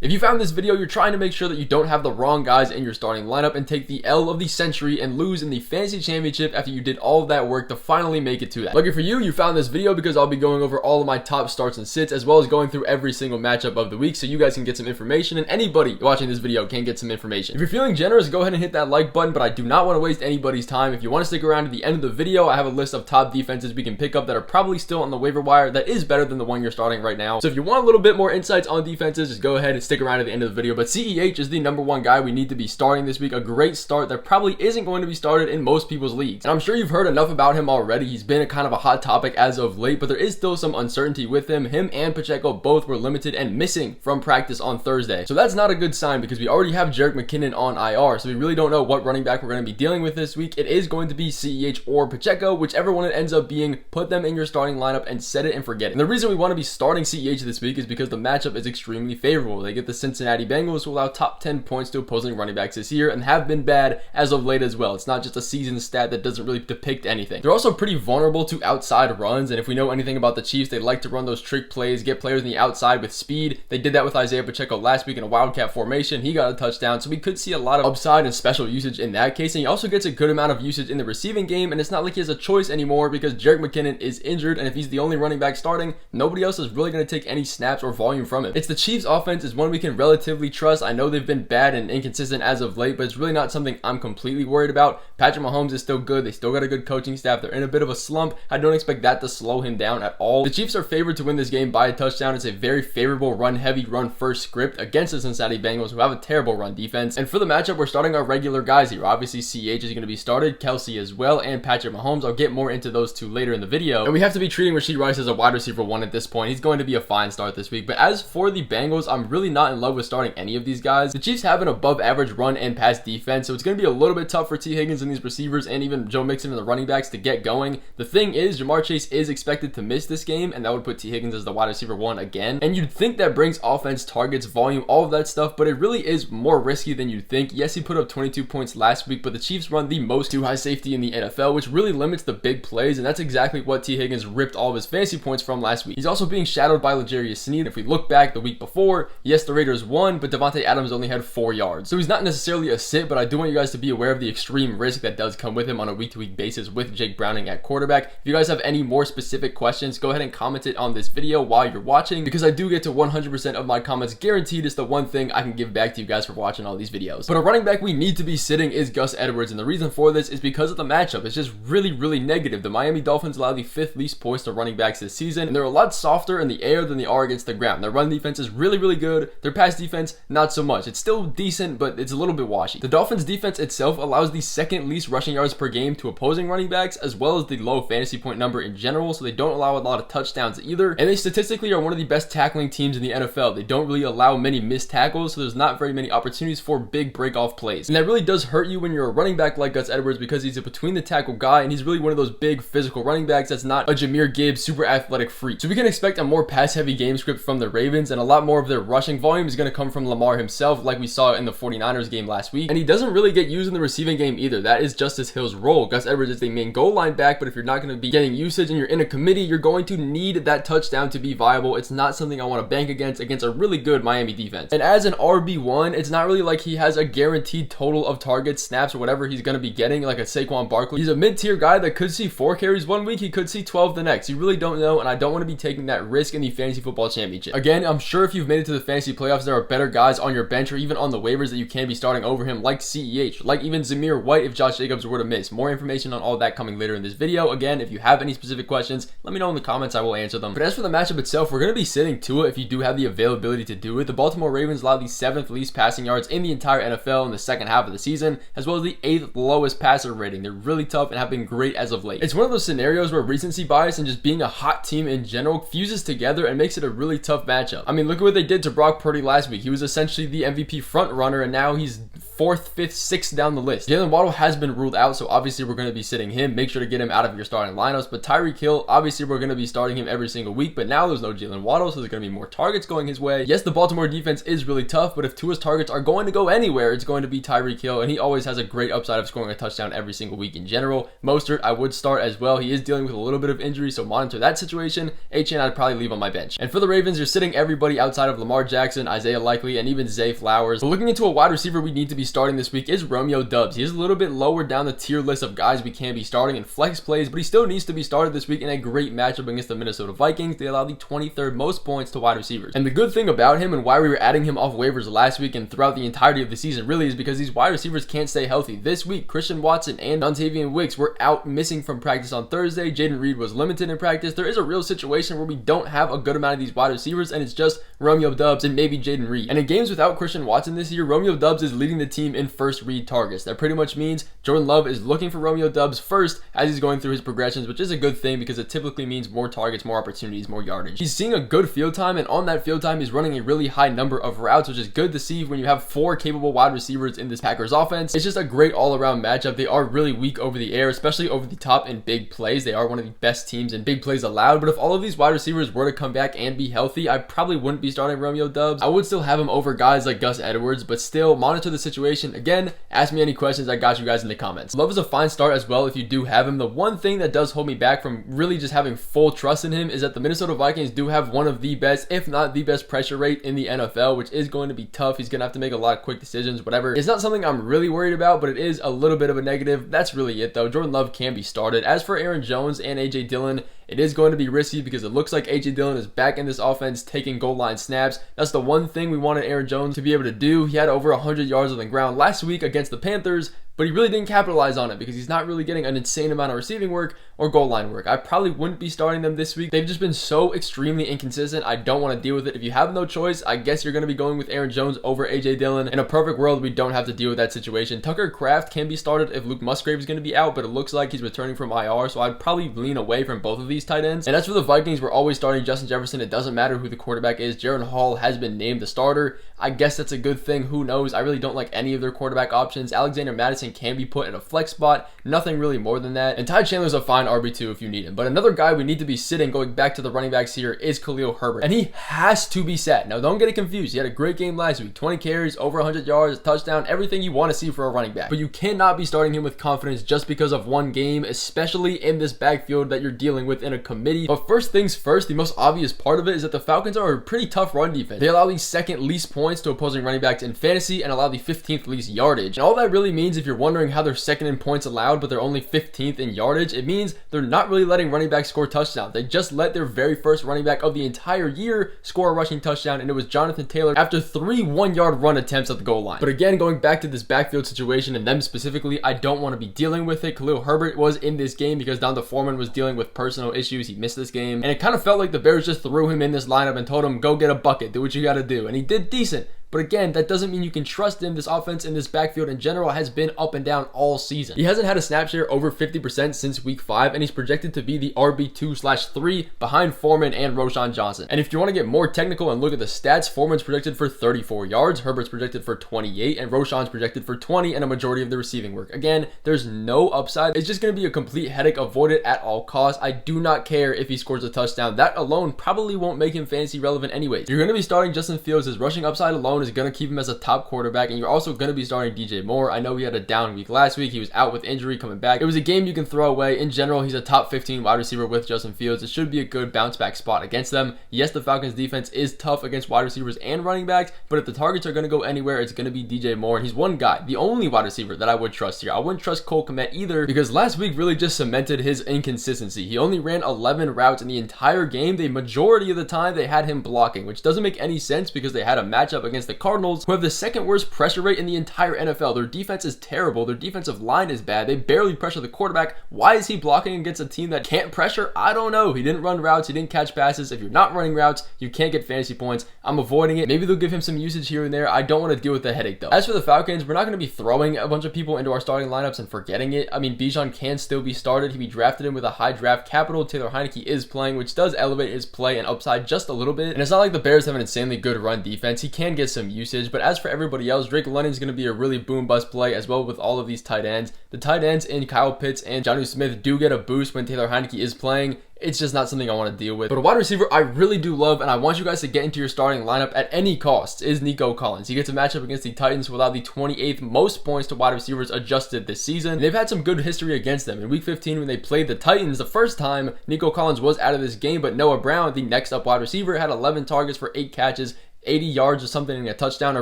If you found this video, you're trying to make sure that you don't have the wrong guys in your starting lineup and take the L of the century and lose in the fantasy championship after you did all of that work to finally make it to that. Lucky for you, you found this video because I'll be going over all of my top starts and sits as well as going through every single matchup of the week so you guys can get some information and anybody watching this video can get some information. If you're feeling generous, go ahead and hit that like button, but I do not want to waste anybody's time. If you want to stick around to the end of the video, I have a list of top defenses we can pick up that are probably still on the waiver wire that is better than the one you're starting right now. So if you want a little bit more insights on defenses, just go ahead and stick around to the end of the video. But CEH is the #1 guy we need to be starting this week. A great start that probably isn't going to be started in most people's leagues. And I'm sure you've heard enough about him already. He's been a kind of a hot topic as of late, but there is still some uncertainty with him. Him and Pacheco both were limited and missing from practice on Thursday. So that's not a good sign because we already have Jerick McKinnon on IR. So we really don't know what running back we're going to be dealing with this week. It is going to be CEH or Pacheco, whichever one it ends up being. Put them in your starting lineup and set it and forget it. And the reason we want to be starting CEH this week is because the matchup is extremely favorable. They get the Cincinnati Bengals, who allow top 10 points to opposing running backs this year and have been bad as of late as well. It's not just a season stat that doesn't really depict anything. They're also pretty vulnerable to outside runs, and if we know anything about the Chiefs, they like to run those trick plays, get players on the outside with speed. They did that with Isaiah Pacheco last week in a wildcat formation. He got a touchdown, so we could see a lot of upside and special usage in that case, and he also gets a good amount of usage in the receiving game, and it's not like he has a choice anymore because Jerick McKinnon is injured, and if he's the only running back starting, nobody else is really going to take any snaps or volume from him. It's the Chiefs offense is one we can relatively trust. I know they've been bad and inconsistent as of late, but it's really not something I'm completely worried about. Patrick Mahomes is still good. They still got a good coaching staff. They're in a bit of a slump. I don't expect that to slow him down at all. The Chiefs are favored to win this game by a touchdown. It's a very favorable run-heavy, run-first script against the Cincinnati Bengals, who have a terrible run defense. And for the matchup, we're starting our regular guys here. Obviously, CH is going to be started, Kelce as well, and Patrick Mahomes. I'll get more into those two later in the video. And we have to be treating Rashee Rice as a wide receiver 1 at this point. He's going to be a fine start this week. But as for the Bengals, I'm really not in love with starting any of these guys. The Chiefs have an above-average run and pass defense, so it's going to be a little bit tough for T. Higgins and these receivers and even Joe Mixon and the running backs to get going. The thing is, Jamar Chase is expected to miss this game, and that would put T. Higgins as the wide receiver 1 again. And you'd think that brings offense, targets, volume, all of that stuff, but it really is more risky than you'd think. Yes, he put up 22 points last week, but the Chiefs run the most to high safety in the NFL, which really limits the big plays, and that's exactly what T. Higgins ripped all of his fantasy points from last week. He's also being shadowed by L'Jarius Sneed. If we look back the week before, yes, the Raiders won, but Devontae Adams only had 4 yards. So he's not necessarily a sit, but I do want you guys to be aware of the extreme risk that does come with him on a week-to-week basis with Jake Browning at quarterback. If you guys have any more specific questions, go ahead and comment it on this video while you're watching, because I do get to 100% of my comments guaranteed. It's the one thing I can give back to you guys for watching all these videos. But a running back we need to be sitting is Gus Edwards, and the reason for this is because of the matchup. It's just really, really negative. The Miami Dolphins allow the 5th least points to running backs this season, and they're a lot softer in the air than they are against the ground. Their run defense is really, really good. Their pass defense, not so much. It's still decent, but it's a little bit washy. The Dolphins defense itself allows the 2nd least rushing yards per game to opposing running backs, as well as the low fantasy point number in general, so they don't allow a lot of touchdowns either. And they statistically are one of the best tackling teams in the NFL. They don't really allow many missed tackles, so there's not very many opportunities for big break-off plays. And that really does hurt you when you're a running back like Gus Edwards, because he's a between-the-tackle guy, and he's really one of those big physical running backs that's not a Jahmyr Gibbs super athletic freak. So we can expect a more pass-heavy game script from the Ravens, and a lot more of their rushing volume is going to come from Lamar himself, like we saw in the 49ers game last week. And he doesn't really get used in the receiving game either. That is Justice Hill's role. Gus Edwards is the main goal line back, but if you're not going to be getting usage and you're in a committee, you're going to need that touchdown to be viable. It's not something I want to bank against a really good Miami defense. And as an RB1, it's not really like he has a guaranteed total of targets, snaps, or whatever he's going to be getting like a Saquon Barkley. He's a mid-tier guy that could see 4 carries one week, he could see 12 the next. You really don't know, and I don't want to be taking that risk in the fantasy football championship. Again, I'm sure if you've made it to the fantasy playoffs, there are better guys on your bench or even on the waivers that you can be starting over him, like CEH, like even Zamir White if Josh Jacobs were to miss. More information on all that coming later in this video. Again, if you have any specific questions, let me know in the comments. I will answer them. But as for the matchup itself, we're going to be sitting Tua if you do have the availability to do it. The Baltimore Ravens allow the 7th least passing yards in the entire NFL in the second half of the season, as well as the 8th lowest passer rating. They're really tough and have been great as of late. It's one of those scenarios where recency bias and just being a hot team in general fuses together and makes it a really tough matchup. I mean, look at what they did to Brock Purdy last week. He was essentially the MVP front runner, and now he's 4th, 5th, 6th down the list. Jalen Waddle has been ruled out, so obviously we're going to be sitting him. Make sure to get him out of your starting lineups. But Tyreek Hill, obviously we're going to be starting him every single week, but now there's no Jalen Waddle, so there's going to be more targets going his way. Yes, the Baltimore defense is really tough, but if Tua's targets are going to go anywhere, it's going to be Tyreek Hill, and he always has a great upside of scoring a touchdown every single week in general. Mostert, I would start as well. He is dealing with a little bit of injury, so monitor that situation. Achane, I'd probably leave on my bench. And for the Ravens, you're sitting everybody outside of Lamar Jackson, Isaiah Likely, and even Zay Flowers. But looking into a wide receiver we need to be starting this week is Romeo Doubs. He is a little bit lower down the tier list of guys we can be starting in flex plays, but he still needs to be started this week in a great matchup against the Minnesota Vikings. They allow the 23rd most points to wide receivers. And the good thing about him and why we were adding him off waivers last week and throughout the entirety of the season really is because these wide receivers can't stay healthy. This week, Christian Watson and Dontavian Wicks were out missing from practice on Thursday. Jaden Reed was limited in practice. There is a real situation where we don't have a good amount of these wide receivers, and it's just Romeo Doubs and maybe Jaden Reed. And in games without Christian Watson this year, Romeo Doubs is leading the team in first read targets. That pretty much means Jordan Love is looking for Romeo Doubs first as he's going through his progressions, which is a good thing because it typically means more targets, more opportunities, more yardage. He's seeing a good field time, and on that field time, he's running a really high number of routes, which is good to see when you have 4 capable wide receivers in this Packers offense. It's just a great all-around matchup. They are really weak over the air, especially over the top in big plays. They are one of the best teams in big plays allowed, but if all of these wide receivers were to come back and be healthy, I probably wouldn't be starting Romeo Doubs. I would still have him over guys like Gus Edwards, but still monitor the situation. Again, ask me any questions. I got you guys in the comments. Love is a fine start as well if you do have him. The one thing that does hold me back from really just having full trust in him is that the Minnesota Vikings do have one of the best, if not the best pressure rate in the NFL, which is going to be tough. He's going to have to make a lot of quick decisions, whatever. It's not something I'm really worried about, but it is a little bit of a negative. That's really it though. Jordan Love can be started. As for Aaron Jones and AJ Dillon, it is going to be risky because it looks like AJ Dillon is back in this offense taking goal line snaps. That's the one thing we wanted Aaron Jones to be able to do. He had over 100 yards on the ground last week against the Panthers, but he really didn't capitalize on it because he's not really getting an insane amount of receiving work or goal line work. I probably wouldn't be starting them this week. They've just been so extremely inconsistent. I don't want to deal with it. If you have no choice, I guess you're going to be going with Aaron Jones over AJ Dillon. In a perfect world, we don't have to deal with that situation. Tucker Kraft can be started if Luke Musgrave is going to be out, but it looks like he's returning from IR, so I'd probably lean away from both of these tight ends. And as for the Vikings, we're always starting Justin Jefferson. It doesn't matter who the quarterback is. Jaron Hall has been named the starter. I guess that's a good thing. Who knows? I really don't like any of their quarterback options. Alexander Mattison can be put in a flex spot. Nothing really more than that. And Ty Chandler's a fine RB2 if you need him. But another guy we need to be sitting, going back to the running backs here, is Khalil Herbert. And he has to be sat. Now, don't get it confused. He had a great game last week. 20 carries, over 100 yards, touchdown, everything you want to see for a running back. But you cannot be starting him with confidence just because of one game, especially in this backfield that you're dealing with in a committee. But first things first, the most obvious part of it is that the Falcons are a pretty tough run defense. They allow the second least points to opposing running backs in fantasy and allow the 15th least yardage. And all that really means, if you're wondering how they're second in points allowed, but they're only 15th in yardage, it means they're not really letting running backs score touchdowns. They just let their very first running back of the entire year score a rushing touchdown, and it was Jonathan Taylor after 3 one-yard run attempts at the goal line. But again, going back to this backfield situation and them specifically, I don't want to be dealing with it. Khalil Herbert was in this game because Donta Foreman was dealing with personal issues. He missed this game, and it kind of felt like the Bears just threw him in this lineup and told him, go get a bucket, do what you got to do, and he did decent. But again, that doesn't mean you can trust him. This offense in this backfield in general has been up and down all season. He hasn't had a snap share over 50% since week 5, and he's projected to be the RB2/3 behind Foreman and Roschon Johnson. And if you want to get more technical and look at the stats, Foreman's projected for 34 yards, Herbert's projected for 28, and Roschon's projected for 20, and a majority of the receiving work. Again, there's no upside. It's just going to be a complete headache. Avoid it at all costs. I do not care if he scores a touchdown. That alone probably won't make him fantasy relevant anyways. You're going to be starting Justin Fields. His rushing upside alone is going to keep him as a top quarterback, and you're also going to be starting DJ Moore. I know he had a down week last week. He was out with injury, coming back. It was a game you can throw away. In general, he's a top 15 wide receiver with Justin Fields. It should be a good bounce back spot against them. Yes, the Falcons defense is tough against wide receivers and running backs, but if the targets are going to go anywhere, it's going to be DJ Moore, and he's one guy, the only wide receiver that I would trust here. I wouldn't trust Cole Kmet either because last week really just cemented his inconsistency. He only ran 11 routes in the entire game. The majority of the time they had him blocking, which doesn't make any sense because they had a matchup against the Cardinals, who have the second worst pressure rate in the entire NFL. Their defense is terrible. Their defensive line is bad. They barely pressure the quarterback. Why is he blocking against a team that can't pressure? I don't know. He didn't run routes. He didn't catch passes. If you're not running routes, you can't get fantasy points. I'm avoiding it. Maybe they'll give him some usage here and there. I don't want to deal with the headache though. As for the Falcons, we're not going to be throwing a bunch of people into our starting lineups and forgetting it. I mean, Bijan can still be started. We drafted him with a high draft capital. Taylor Heineke is playing, which does elevate his play and upside just a little bit. And it's not like the Bears have an insanely good run defense. He can get some usage. But as for everybody else, Drake London's going to be a really boom bust play as well with all of these tight ends. The tight ends in Kyle Pitts and Jonnu Smith do get a boost when Taylor Heineke is playing. It's just not something I want to deal with. But a wide receiver I really do love and I want you guys to get into your starting lineup at any cost is Nico Collins. He gets a matchup against the Titans who allow the 28th most points to wide receivers adjusted this season. And they've had some good history against them. In Week 15 when they played the Titans the first time, Nico Collins was out of this game, but Noah Brown, the next up wide receiver, had 11 targets for 8 catches, 80 yards or something and a touchdown. A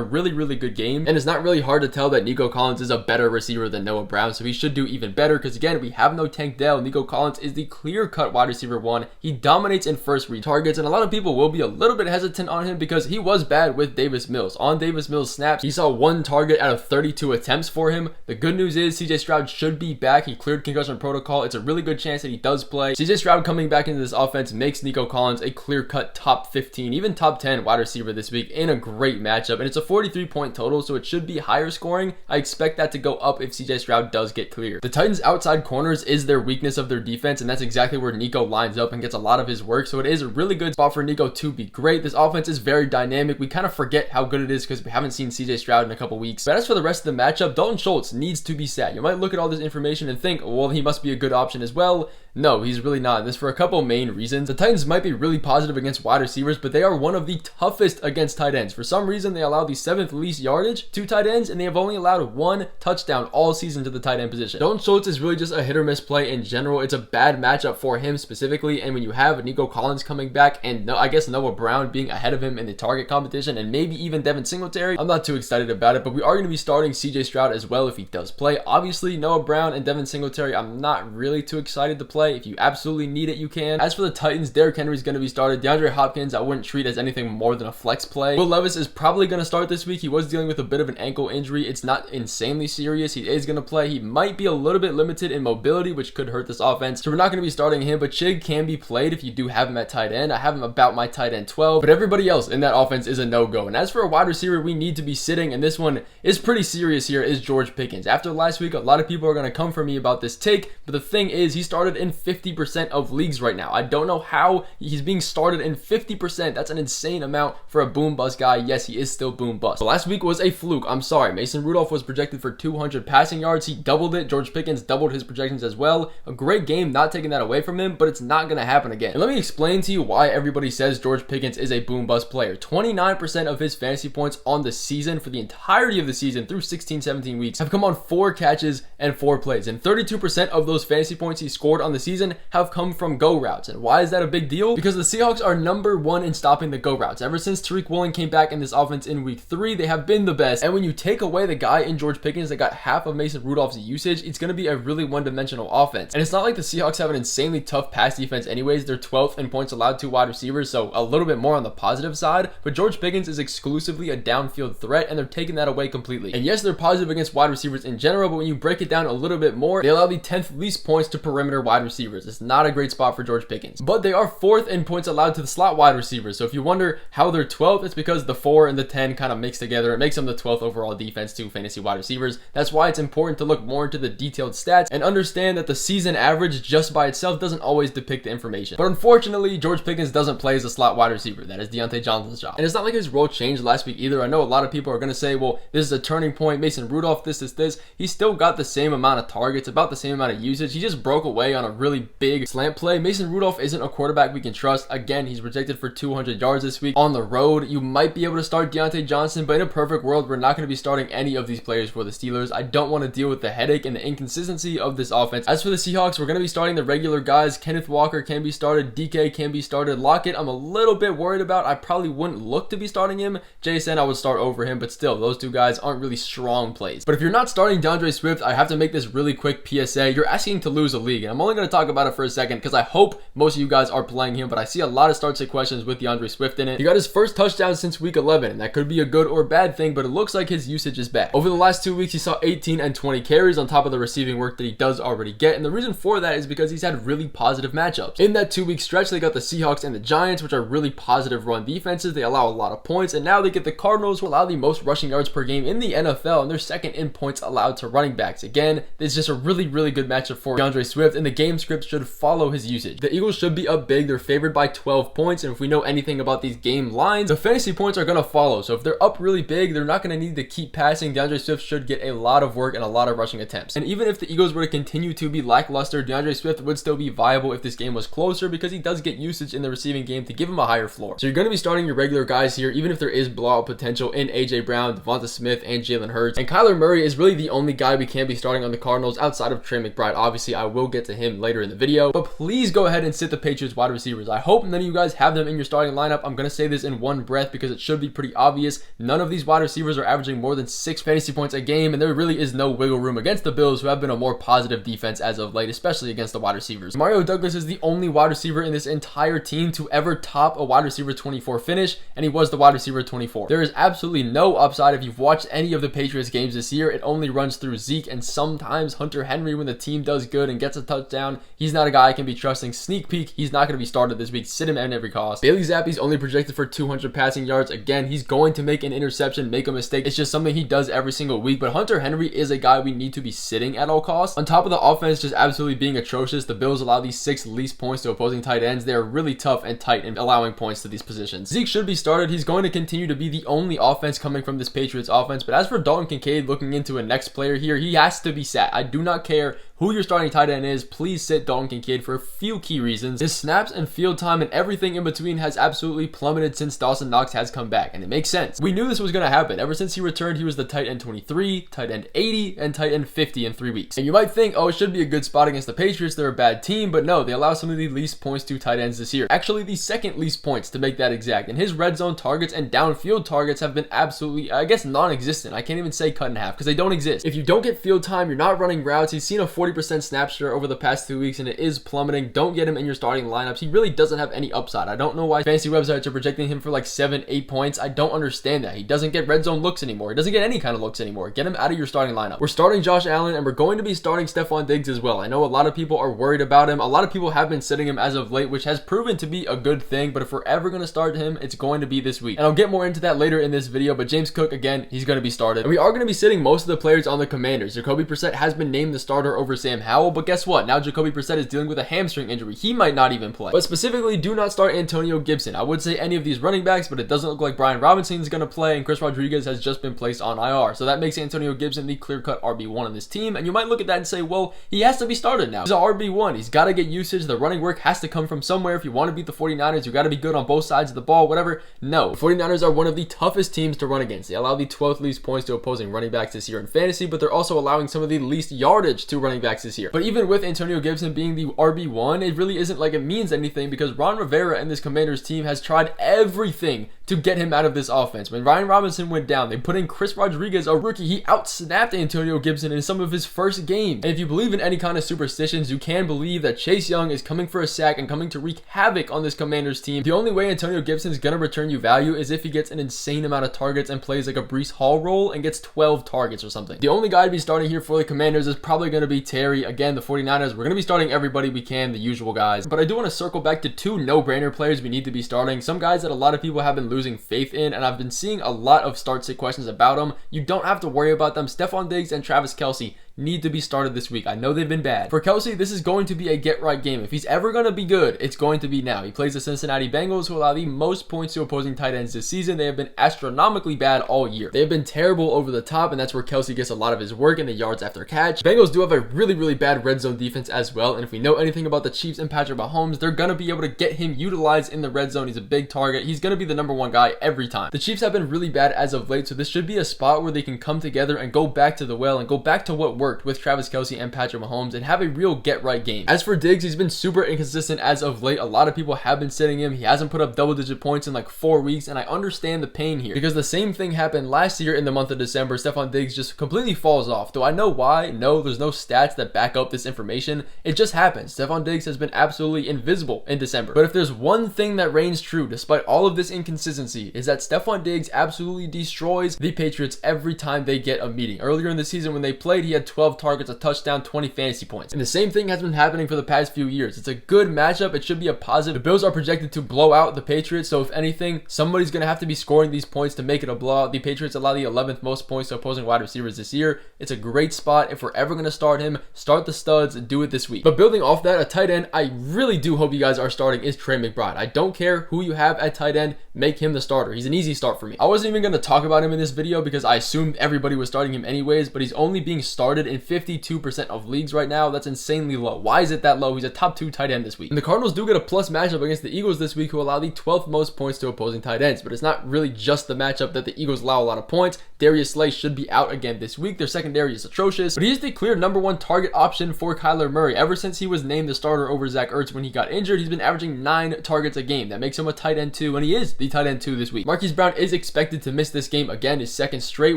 really, really good game. And it's not really hard to tell that Nico Collins is a better receiver than Noah Brown, so he should do even better because, again, we have no Tank Dell. Nico Collins is the clear-cut wide receiver 1. He dominates in first read targets, and a lot of people will be a little bit hesitant on him because he was bad with Davis Mills. On Davis Mills snaps, he saw 1 target out of 32 attempts for him. The good news is CJ Stroud should be back. He cleared concussion protocol. It's a really good chance that he does play. CJ Stroud coming back into this offense makes Nico Collins a clear-cut top 15, even top 10 wide receiver this week in a great matchup, and it's a 43-point total, so it should be higher scoring. I expect that to go up if CJ Stroud does get cleared. The Titans' outside corners is their weakness of their defense, and that's exactly where Nico lines up and gets a lot of his work, so it is a really good spot for Nico to be great. This offense is very dynamic. We kind of forget how good it is because we haven't seen CJ Stroud in a couple weeks. But as for the rest of the matchup, Dalton Schultz needs to be sat. You might look at all this information and think, well, he must be a good option as well. No, he's really not. This for a couple main reasons. The Titans might be really positive against wide receivers, but they are one of the toughest against tight ends. For some reason, they allow the 7th least yardage to tight ends, and they have only allowed 1 touchdown all season to the tight end position. Dalton Schultz is really just a hit or miss play in general. It's a bad matchup for him specifically, and when you have Nico Collins coming back and I guess Noah Brown being ahead of him in the target competition, and maybe even Devin Singletary, I'm not too excited about it, but we are going to be starting CJ Stroud as well if he does play. Obviously, Noah Brown and Devin Singletary, I'm not really too excited to play. If you absolutely need it, you can. As for the Titans, Derrick Henry is going to be started. DeAndre Hopkins, I wouldn't treat as anything more than a flex play. Will Levis is probably going to start this week. He was dealing with a bit of an ankle injury. It's not insanely serious. He is going to play. He might be a little bit limited in mobility, which could hurt this offense. So we're not going to be starting him, but Chig can be played if you do have him at tight end. I have him about my tight end 12, but everybody else in that offense is a no-go. And as for a wide receiver we need to be sitting, and this one is pretty serious here, is George Pickens. After last week, a lot of people are going to come for me about this take, but the thing is, he started in 50% of leagues right now. I don't know how he's being started in 50%. That's an insane amount for a boom bust guy. Yes, he is still boom bust. But last week was a fluke. I'm sorry. Mason Rudolph was projected for 200 passing yards. He doubled it. George Pickens doubled his projections as well. A great game, not taking that away from him, but it's not going to happen again. And let me explain to you why everybody says George Pickens is a boom bust player. 29% of his fantasy points on the season for the entirety of the season through 16-17 weeks have come on 4 catches and 4 plays. And 32% of those fantasy points he scored on the season have come from go routes. And why is that a big deal? Because the Seahawks are number 1 in stopping the go routes. Ever since Tariq Woolen came back in this offense in week 3, they have been the best. And when you take away the guy in George Pickens that got half of Mason Rudolph's usage, it's going to be a really one-dimensional offense. And it's not like the Seahawks have an insanely tough pass defense anyways. They're 12th in points allowed to wide receivers, so a little bit more on the positive side. But George Pickens is exclusively a downfield threat, and they're taking that away completely. And yes, they're positive against wide receivers in general, but when you break it down a little bit more, they allow the 10th least points to perimeter wide receivers. It's not a great spot for George Pickens. But they are 4th in points allowed to the slot wide receivers. So if you wonder how they're 12th, it's because the 4 and the 10 kind of mix together. It makes them the 12th overall defense to fantasy wide receivers. That's why it's important to look more into the detailed stats and understand that the season average just by itself doesn't always depict the information. But unfortunately, George Pickens doesn't play as a slot wide receiver. That is Deontay Johnson's job. And it's not like his role changed last week either. I know a lot of people are going to say, well, this is a turning point. Mason Rudolph, this. He still got the same amount of targets, about the same amount of usage. He just broke away on a really big slant play. Mason Rudolph isn't a quarterback we can trust. Again, he's projected for 200 yards this week. On the road, you might be able to start Deontay Johnson, but in a perfect world, we're not going to be starting any of these players for the Steelers. I don't want to deal with the headache and the inconsistency of this offense. As for the Seahawks, we're going to be starting the regular guys. Kenneth Walker can be started. DK can be started. Lockett, I'm a little bit worried about. I probably wouldn't look to be starting him. Jason, I would start over him, but still, those two guys aren't really strong plays. But if you're not starting DeAndre Swift, I have to make this really quick PSA. You're asking to lose a league, and I'm only going to talk about it for a second because I hope most of you guys are playing him, but I see a lot of start-sit questions with DeAndre Swift in it. He got his first touchdown since week 11, and that could be a good or bad thing, but it looks like his usage is back. Over the last 2 weeks, he saw 18 and 20 carries on top of the receiving work that he does already get, and the reason for that is because he's had really positive matchups. In that 2-week stretch, they got the Seahawks and the Giants, which are really positive run defenses. They allow a lot of points, and now they get the Cardinals, who allow the most rushing yards per game in the NFL, and they're second in points allowed to running backs. Again, it's just a really good matchup for DeAndre Swift. In the game game script should follow his usage. The Eagles should be up big. They're favored by 12 points, and if we know anything about these game lines, the fantasy points are going to follow. So if they're up really big, they're not going to need to keep passing. DeAndre Swift should get a lot of work and a lot of rushing attempts. And even if the Eagles were to continue to be lackluster, DeAndre Swift would still be viable if this game was closer, because he does get usage in the receiving game to give him a higher floor. So you're going to be starting your regular guys here, even if there is blowout potential in AJ Brown, Devonta Smith, and Jalen Hurts. And Kyler Murray is really the only guy we can be starting on the Cardinals outside of Trey McBride. Obviously, I will get to him later in the video, but please go ahead and sit the Patriots wide receivers. I hope none of you guys have them in your starting lineup. I'm going to say this in one breath because it should be pretty obvious. None of these wide receivers are averaging more than 6 fantasy points a game, and there really is no wiggle room against the Bills, who have been a more positive defense as of late, especially against the wide receivers. Romeo Doubs is the only wide receiver in this entire team to ever top a wide receiver 24 finish, and he was the wide receiver 24. There is absolutely no upside. If you've watched any of the Patriots games this year, it only runs through Zeke and sometimes Hunter Henry when the team does good and gets a touchdown. He's not a guy I can be trusting. Sneak peek, he's not going to be started this week. Sit him at every cost. Bailey Zappe's only projected for 200 passing yards. Again, he's going to make an interception, make a mistake. It's just something he does every single week, but Hunter Henry is a guy we need to be sitting at all costs. On top of the offense just absolutely being atrocious, the Bills allow these 6 least points to opposing tight ends. They are really tough and tight in allowing points to these positions. Zeke should be started. He's going to continue to be the only offense coming from this Patriots offense, but as for Dalton Kincaid looking into a next player here, he has to be sat. I do not care who your starting tight end is. Please sit Dalton Kincaid for a few key reasons. His snaps and field time and everything in between has absolutely plummeted since Dawson Knox has come back, and it makes sense. We knew this was going to happen. Ever since he returned, he was the tight end 23, tight end 80, and tight end 50 in 3 weeks. And you might think, oh, it should be a good spot against the Patriots. They're a bad team, but no, they allow some of the least points to tight ends this year. Actually, the second least points, to make that exact. And his red zone targets and downfield targets have been absolutely, I guess, non-existent. I can't even say cut in half because they don't exist. If you don't get field time, you're not running routes. He's seen a 40% snap share over the past 2 weeks, and it is plummeting. Don't get him in your starting lineups. He really doesn't have any upside. I don't know why fantasy websites are projecting him for like 7-8 points. I don't understand that. He doesn't get red zone looks anymore. He doesn't get any kind of looks anymore. Get him out of your starting lineup. We're starting Josh Allen, and we're going to be starting Stefon Diggs as well. I know a lot of people are worried about him. A lot of people have been sitting him as of late, which has proven to be a good thing, but if we're ever going to start him, it's going to be this week. And I'll get more into that later in this video, but James Cook, again, he's going to be started. And we are going to be sitting most of the players on the Commanders. Jacoby Brissett has been named the starter over Sam Howell, but guess what? Now Jacoby Brissett is dealing with a hamstring injury. He might not even play. But specifically, do not start Antonio Gibson. I would say any of these running backs, but it doesn't look like Brian Robinson is going to play, and Chris Rodriguez has just been placed on IR. So that makes Antonio Gibson the clear-cut RB1 on this team, and you might look at that and say, well, he has to be started now. He's an RB1. He's got to get usage. The running work has to come from somewhere. If you want to beat the 49ers, you got to be good on both sides of the ball, whatever. No. The 49ers are one of the toughest teams to run against. They allow the 12th least points to opposing running backs this year in fantasy, but they're also allowing some of the least yardage to running backs this year. But even with Antonio Gibson being the RB1, it really isn't like it means anything, because Ron Rivera and this Commanders team has tried everything to get him out of this offense. When Ryan Robinson went down, they put in Chris Rodriguez, a rookie. He outsnapped Antonio Gibson in some of his first games. And if you believe in any kind of superstitions, you can believe that Chase Young is coming for a sack and coming to wreak havoc on this Commanders team. The only way Antonio Gibson is going to return you value is if he gets an insane amount of targets and plays like a Breece Hall role and gets 12 targets or something. The only guy to be starting here for the Commanders is probably going to be Terry. Again, the 49ers, we're going to be starting everybody we can, the usual guys. But I do want to circle back to 2 no-brainer players we need to be starting. Some guys that a lot of people have been losing faith in, and I've been seeing a lot of start-sit questions about them. You don't have to worry about them. Stefon Diggs and Travis Kelce need to be started this week. I know they've been bad. For Kelce, this is going to be a get-right game. If he's ever going to be good, it's going to be now. He plays the Cincinnati Bengals, who allow the most points to opposing tight ends this season. They have been astronomically bad all year. They have been terrible over the top, and that's where Kelce gets a lot of his work in the yards after catch. Bengals do have a really, really bad red zone defense as well, and if we know anything about the Chiefs and Patrick Mahomes, they're going to be able to get him utilized in the red zone. He's a big target. He's going to be the #1 guy every time. The Chiefs have been really bad as of late, so this should be a spot where they can come together and go back to the well and go back to what worked with Travis Kelce and Patrick Mahomes and have a real get-right game. As for Diggs, he's been super inconsistent as of late. A lot of people have been sitting him. He hasn't put up double-digit points in like 4 weeks, and I understand the pain here because the same thing happened last year in the month of December. Stefon Diggs just completely falls off. Do I know why? No, there's no stats that back up this information. It just happens. Stefon Diggs has been absolutely invisible in December. But if there's one thing that reigns true despite all of this inconsistency, is that Stefon Diggs absolutely destroys the Patriots every time they get a meeting. Earlier in the season when they played, he had 12 targets, a touchdown, 20 fantasy points. And the same thing has been happening for the past few years. It's a good matchup. It should be a positive. The Bills are projected to blow out the Patriots, so if anything, somebody's going to have to be scoring these points to make it a blowout. The Patriots allow the 11th most points to opposing wide receivers this year. It's a great spot. If we're ever going to start him, start the studs and do it this week. But building off that, a tight end I really do hope you guys are starting is Trey MBride. I don't care who you have at tight end, make him the starter. He's an easy start for me. I wasn't even going to talk about him in this video because I assumed everybody was starting him anyways, but he's only being started in 52% of leagues right now. That's insanely low. Why is it that low? He's a top 2 tight end this week. And the Cardinals do get a plus matchup against the Eagles this week, who allow the 12th most points to opposing tight ends, but it's not really just the matchup that the Eagles allow a lot of points. Darius Slay should be out again this week. Their secondary is atrocious, but he's the clear #1 target option for Kyler Murray. Ever since he was named the starter over Zach Ertz when he got injured, he's been averaging 9 targets a game. That makes him a tight end 2, and he is the tight end 2 this week. Marquise Brown is expected to miss this game again, his second straight,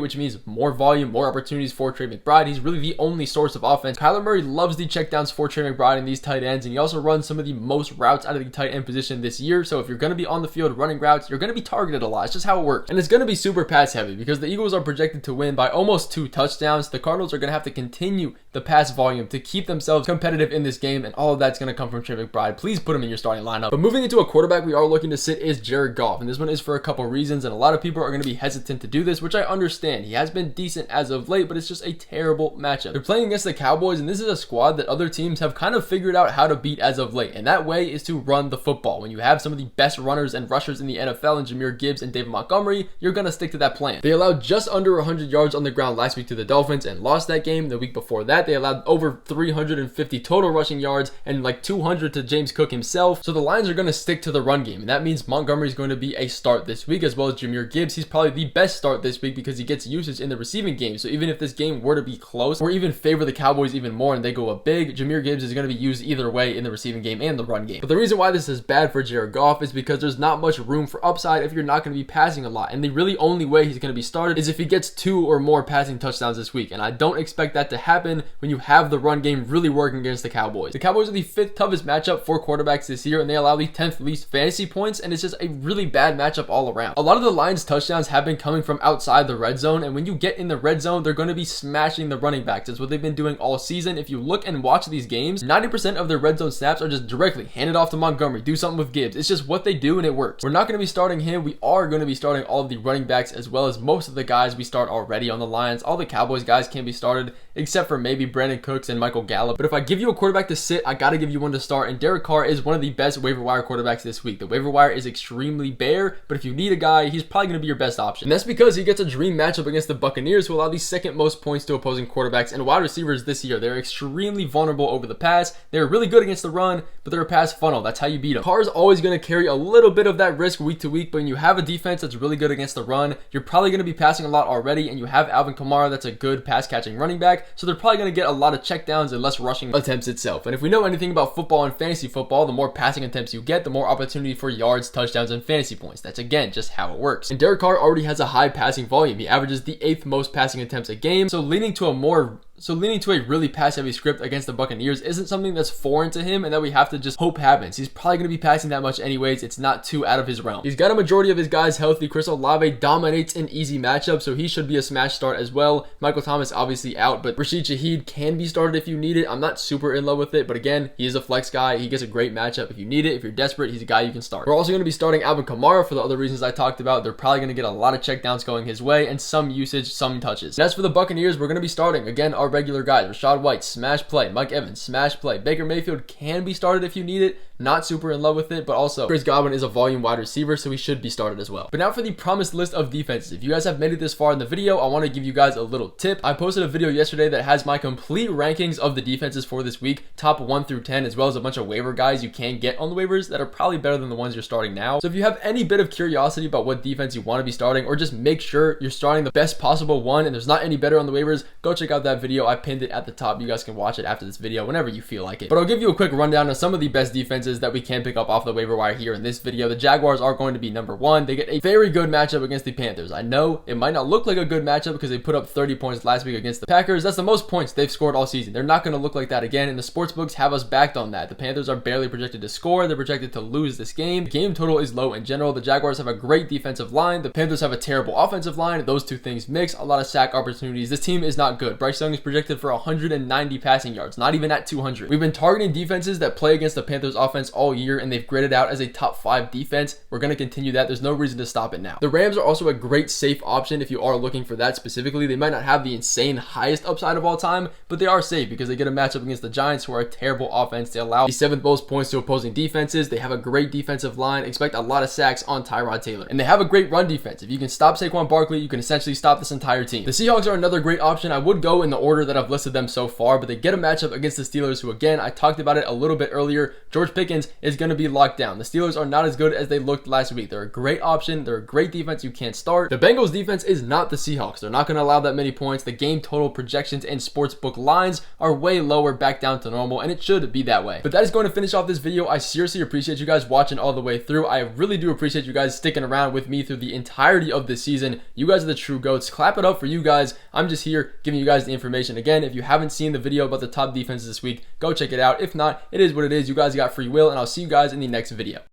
which means more volume, more opportunities for Trey MBride. He's really the only source of offense. Kyler Murray loves the checkdowns for Trey MBride in these tight ends, and he also runs some of the most routes out of the tight end position this year. So if you're going to be on the field running routes, you're going to be targeted a lot. It's just how it works. And it's going to be super pass heavy because the Eagles are projected to win by almost 2 touchdowns. The Cardinals are going to have to continue the pass volume to keep themselves competitive in this game, and all of that's going to come from Trey MBride. Please put him in your starting lineup. But moving into a quarterback we are looking to sit is Jared Goff, and this one is for a couple reasons, and a lot of people are going to be hesitant to do this, which I understand. He has been decent as of late, but it's just a terrible matchup. They're playing against the Cowboys, and this is a squad that other teams have kind of figured out how to beat as of late, and that way is to run the football. When you have some of the best runners and rushers in the NFL in Jahmyr Gibbs and David Montgomery, you're going to stick to that plan. They allowed just under 100 yards on the ground last week to the Dolphins and lost that game. The week before that, they allowed over 350 total rushing yards and like 200 to James Cook himself. So the Lions are going to stick to the run game, and that means Montgomery is going to be a start this week, as well as Jahmyr Gibbs. He's probably the best start this week because he gets usage in the receiving game. So even if this game were to be close or even favor the Cowboys even more and they go up big, Jahmyr Gibbs is going to be used either way in the receiving game and the run game. But the reason why this is bad for Jared Goff is because there's not much room for upside if you're not going to be passing a lot. And the really only way he's going to be started is if he gets 2 or more passing touchdowns this week. And I don't expect that to happen when you have the run game really working against the Cowboys. The Cowboys are the 5th toughest matchup for quarterbacks this year, and they allow the 10th least fantasy points, and it's just a really bad matchup all around. A lot of the Lions touchdowns have been coming from outside the red zone, and when you get in the red zone, they're going to be smashing the running backs. That's what they've been doing all season. If you look and watch these games, 90% of their red zone snaps are just directly handed off to Montgomery, do something with Gibbs. It's just what they do, and it works. We're not going to be starting him. We are going to be starting all of the running backs as well as most of the guys we start already on the Lions. All the Cowboys guys can be started except for maybe Brandon Cooks and Michael Gallup. But if I give you a quarterback to sit, I got to give you one to start, and Derek Carr is one of the best waiver wire quarterbacks this week. The waiver wire is extremely bare, but if you need a guy, he's probably going to be your best option. And that's because he gets a dream matchup against the Buccaneers, who allow the 2nd most points to opposing quarterbacks and wide receivers this year. They're extremely vulnerable over the pass. They're really good against the run, but they're a pass funnel. That's how you beat them. Carr is always going to carry a little bit of that risk week to week, but when you have a defense that's really good against the run, you're probably going to be passing a lot already, and you have Alvin Kamara that's a good pass catching running back, so they're probably going to get a lot of checkdowns and less rushing attempts itself. And if we know anything about football and fantasy football, the more passing attempts you get, the more opportunity for yards, touchdowns, and fantasy points. That's again just how it works. And Derek Carr already has a high passing volume. He averages the 8th most passing attempts a game, so leaning to a really pass-heavy script against the Buccaneers isn't something that's foreign to him and that we have to just hope happens. He's probably going to be passing that much anyways. It's not too out of his realm. He's got a majority of his guys healthy. Chris Olave dominates an easy matchup, so he should be a smash start as well. Michael Thomas obviously out, but Rashid Shaheed can be started if you need it. I'm not super in love with it, but again, he is a flex guy. He gets a great matchup if you need it. If you're desperate, he's a guy you can start. We're also going to be starting Alvin Kamara for the other reasons I talked about. They're probably going to get a lot of checkdowns going his way and some usage, some touches. And as for the Buccaneers, we're going to be starting, again, our regular guys. Rashad White, smash play. Mike Evans, smash play. Baker Mayfield can be started if you need it. Not super in love with it, but also Chris Godwin is a volume wide receiver, so he should be started as well. But now for the promised list of defenses. If you guys have made it this far in the video, I want to give you guys a little tip. I posted a video yesterday that has my complete rankings of the defenses for this week, top 1 through 10, as well as a bunch of waiver guys you can get on the waivers that are probably better than the ones you're starting now. So if you have any bit of curiosity about what defense you want to be starting, or just make sure you're starting the best possible one and there's not any better on the waivers, go check out that video. I pinned it at the top. You guys can watch it after this video whenever you feel like it. But I'll give you a quick rundown of some of the best defenses defenses that we can pick up off the waiver wire here in this video. The Jaguars are going to be number 1. They get a very good matchup against the Panthers. I know it might not look like a good matchup because they put up 30 points last week against the Packers. That's the most points they've scored all season. They're not going to look like that again, and the sportsbooks have us backed on that. The Panthers are barely projected to score. They're projected to lose this game. The game total is low in general. The Jaguars have a great defensive line. The Panthers have a terrible offensive line. Those two things mix. A lot of sack opportunities. This team is not good. Bryce Young is projected for 190 passing yards, not even at 200. We've been targeting defenses that play against the Panthers offense all year, and they've graded out as a top 5 defense. We're going to continue that. There's no reason to stop it now. The Rams are also a great safe option if you are looking for that specifically. They might not have the insane highest upside of all time, but they are safe because they get a matchup against the Giants, who are a terrible offense. They allow the 7th most points to opposing defenses. They have a great defensive line. Expect a lot of sacks on Tyrod Taylor. And they have a great run defense. If you can stop Saquon Barkley, you can essentially stop this entire team. The Seahawks are another great option. I would go in the order that I've listed them so far, but they get a matchup against the Steelers, who, again, I talked about it a little bit earlier. George Pickens is going to be locked down. The Steelers are not as good as they looked last week. They're a great option. They're a great defense you can't start. The Bengals defense is not the Seahawks. They're not going to allow that many points. The game total projections and sportsbook lines are way lower, back down to normal, and it should be that way. But that is going to finish off this video. I seriously appreciate you guys watching all the way through. I really do appreciate you guys sticking around with me through the entirety of this season. You guys are the true GOATs. Clap it up for you guys. I'm just here giving you guys the information. Again, if you haven't seen the video about the top defenses this week, go check it out. If not, it is what it is. You guys got free will, and I'll see you guys in the next video.